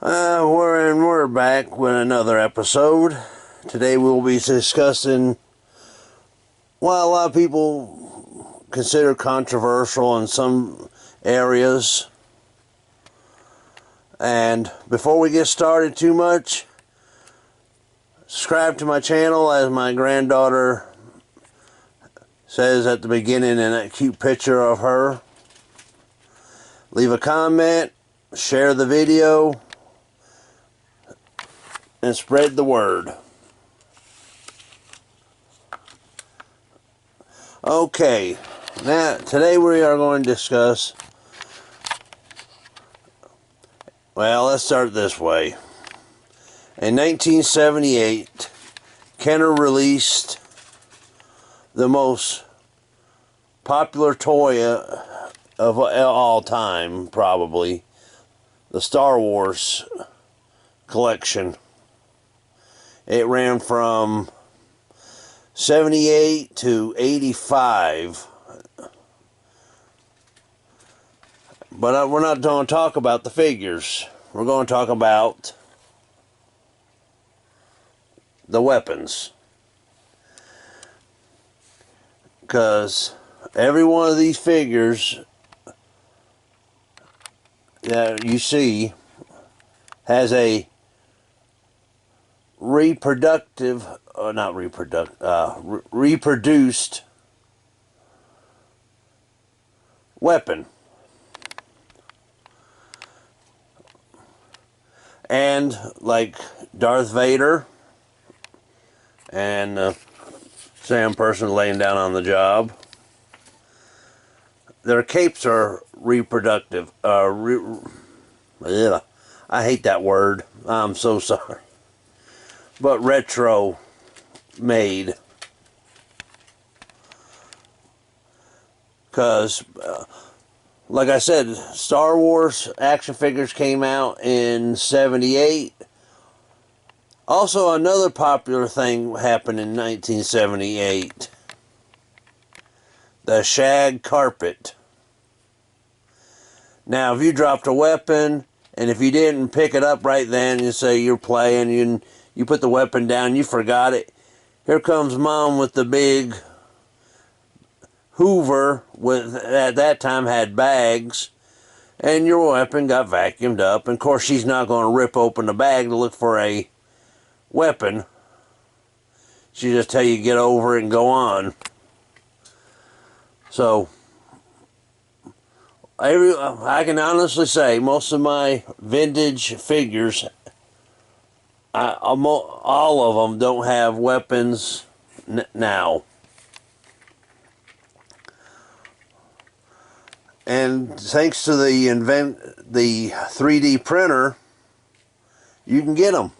We're back with another episode. Today we'll be discussing what a lot of people consider controversial in some areas. And before we get started too much, subscribe to my channel, as my granddaughter says at the beginning in that cute picture of her. Leave a comment, share the video, and spread the word. Okay, now today we are going to discuss, well, let's start this way. In 1978, Kenner released the most popular toy of all time, probably, the Star Wars collection. It ran from 78 to 85. But we're not going to talk about the figures. We're going to talk about the weapons. Because every one of these figures that you see has a reproduced weapon. And like Darth Vader and Sam person laying down on the job, their capes are reproductive. I hate that word. I'm so sorry. But retro made. Because, like I said, Star Wars action figures came out in 78. Also, another popular thing happened in 1978. The shag carpet. Now, if you dropped a weapon, and if you didn't pick it up right then, you say you're playing, you put the weapon down, you forgot it. Here comes Mom with the big Hoover, with at that time had bags, and your weapon got vacuumed up. And of course, she's not going to rip open the bag to look for a weapon. She just tell you to get over it and go on. So, I can honestly say most of my vintage figures, all of them don't have weapons now. And thanks to the 3D printer, you can get them.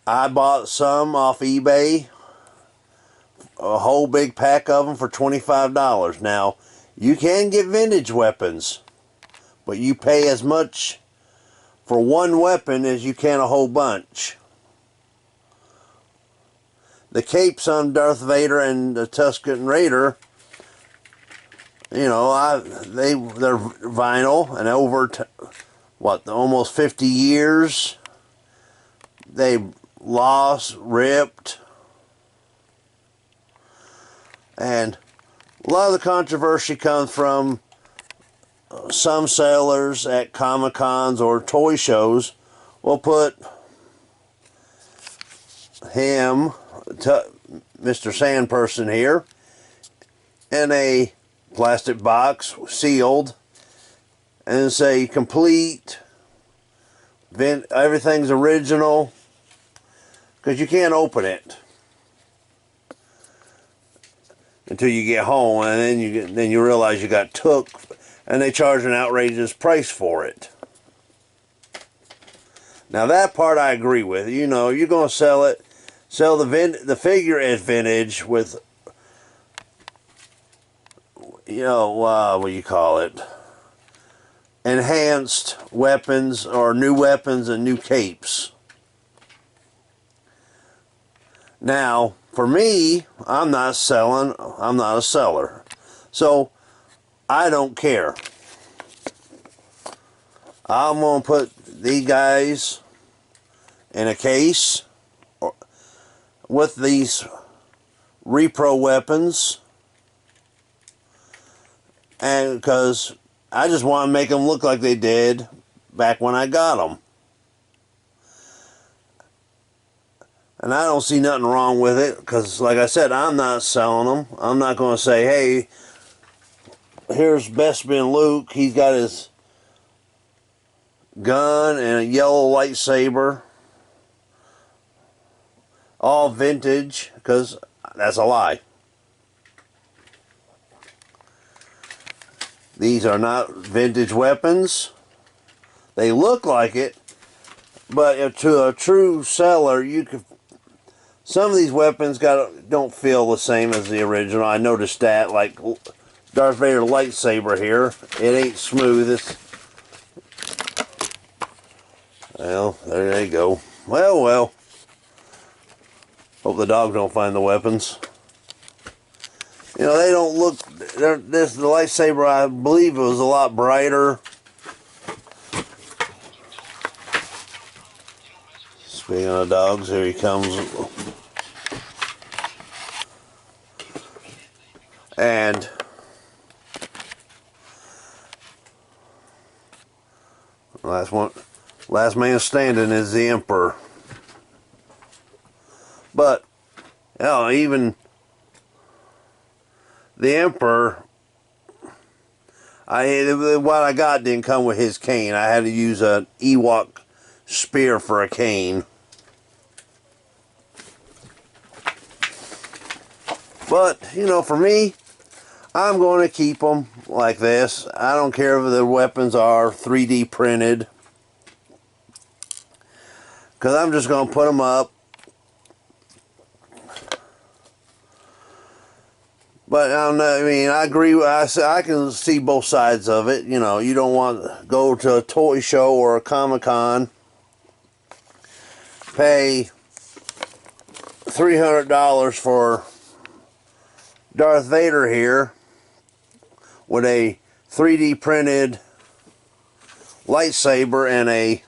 I bought some off eBay, a whole big pack of them for $25. Now, you can get vintage weapons, but you pay as much for one weapon as you can a whole bunch. The capes on Darth Vader and the Tusken Raider, you know, they're vinyl, and over almost 50 years, they lost, ripped, and a lot of the controversy comes from some sellers at Comic-Cons or toy shows will put him, Mr. Sandperson here, in a plastic box, sealed, and say complete, everything's original, because you can't open it until you get home, and then you realize you got took, and they charge an outrageous price for it. Now that part I agree with. You know, you're going to sell the figure as vintage with, you know, what do you call it? Enhanced weapons, or new weapons and new capes. Now, for me, I'm not a seller. So, I don't care. I'm going to put these guys in a case with these repro weapons, and because I just want to make them look like they did back when I got them. And I don't see nothing wrong with it, because like I said, I'm not selling them. I'm not going to say, hey, here's Bespin Luke. He's got his gun and a yellow lightsaber, all vintage, because that's a lie. These are not vintage weapons. They look like it, but to a true seller, you could. Some of these weapons don't feel the same as the original. I noticed that, like Darth Vader lightsaber here. It ain't smooth. Well, there they go. Well. Hope the dog don't find the weapons. You know, they don't look. The lightsaber, I believe, it was a lot brighter. Speaking of dogs, here he comes. And last man standing is the Emperor. But, you know, even the Emperor, what I got didn't come with his cane. I had to use an Ewok spear for a cane. But, you know, for me, I'm going to keep them like this. I don't care if the weapons are 3D printed, because I'm just going to put them up. But I mean, I agree. I can see both sides of it. You know, you don't want to go to a toy show or a Comic-Con, pay $300 for Darth Vader here with a 3D printed lightsaber and a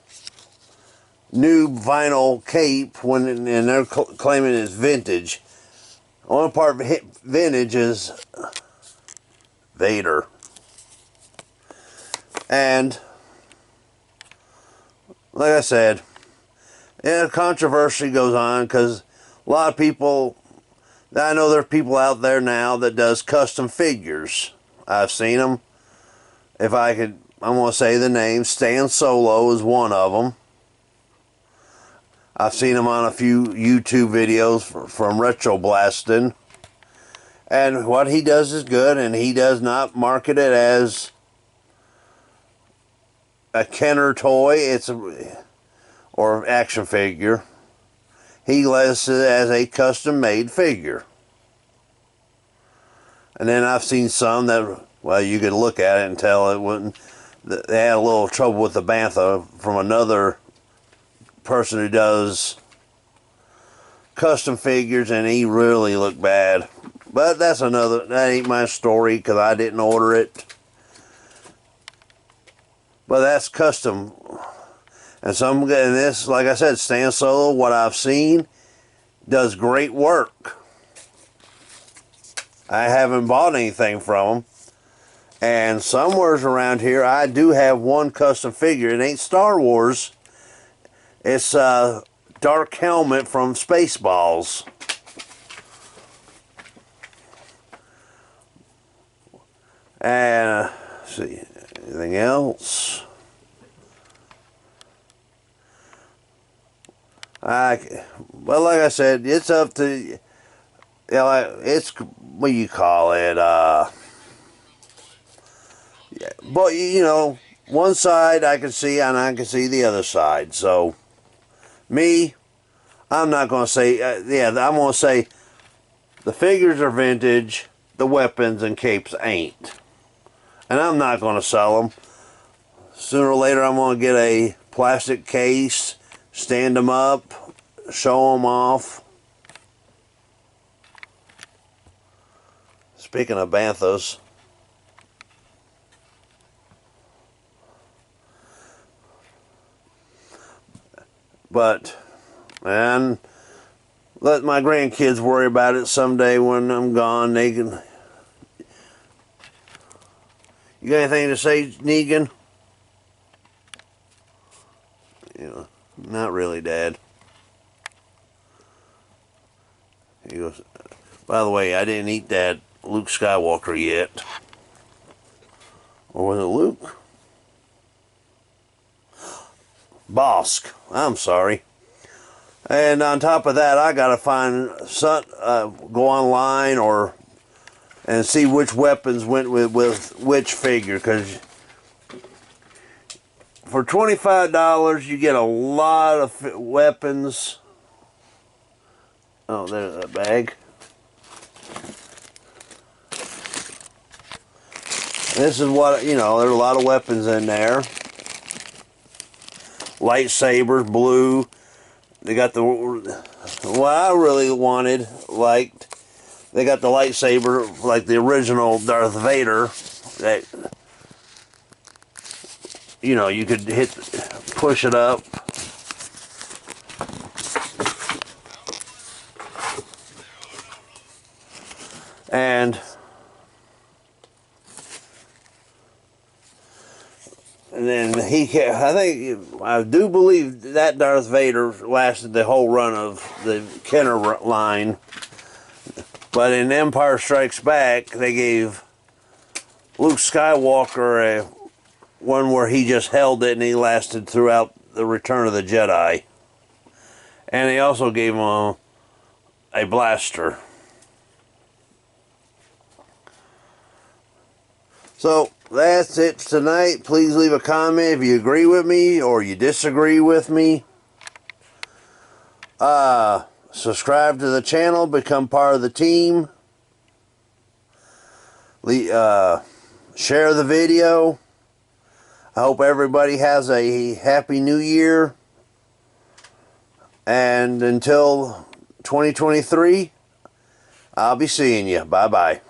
new vinyl cape, and they're claiming it's vintage. The only part of vintage is Vader. And like I said, yeah, controversy goes on, because a lot of people, I know there are people out there now that does custom figures. I've seen them. If I could, I'm going to say the name. Stan Solo is one of them. I've seen him on a few YouTube videos from Retro Blasting. And what he does is good, and he does not market it as a Kenner toy or action figure. He lists it as a custom made figure. And then I've seen some that, well, you could look at it and tell it wouldn't. They had a little trouble with the bantha from another person who does custom figures, and he really looked bad. But that ain't my story, because I didn't order it. But that's custom. And this, like I said, Stan Solo, what I've seen, does great work. I haven't bought anything from him. And somewheres around here, I do have one custom figure. It ain't Star Wars. It's a Dark Helmet from Spaceballs. And, let's see, anything else? Well, like I said, it's up to, you know, it's, what do you call it, yeah, but, you know, one side I can see, and I can see the other side. So, me, I'm not going to say, yeah, I'm going to say the figures are vintage, the weapons and capes ain't. And I'm not going to sell them. Sooner or later, I'm going to get a plastic case, stand them up, show them off. Speaking of banthas, But, and let my grandkids worry about it someday when I'm gone. They can. You got anything to say, Negan? You know, not really, Dad. He goes, by the way, I didn't eat that Luke Skywalker yet. Or was it Luke? Bosk. I'm sorry. And on top of that, I gotta find go online and see which weapons went with which figure, because for $25 you get a lot of weapons. Oh, there's that bag. This is what, you know, there's a lot of weapons in there. Lightsabers, blue. They got what I really liked. They got the lightsaber, like the original Darth Vader. That, you know, you could push it up. And then I do believe that Darth Vader lasted the whole run of the Kenner line. But in Empire Strikes Back, they gave Luke Skywalker one where he just held it and he lasted throughout the Return of the Jedi. And they also gave him a blaster. So that's it tonight. Please leave a comment if you agree with me or you disagree with me. Subscribe to the channel, become part of the team. Share the video. I hope everybody has a happy new year. And until 2023, I'll be seeing you. Bye-bye.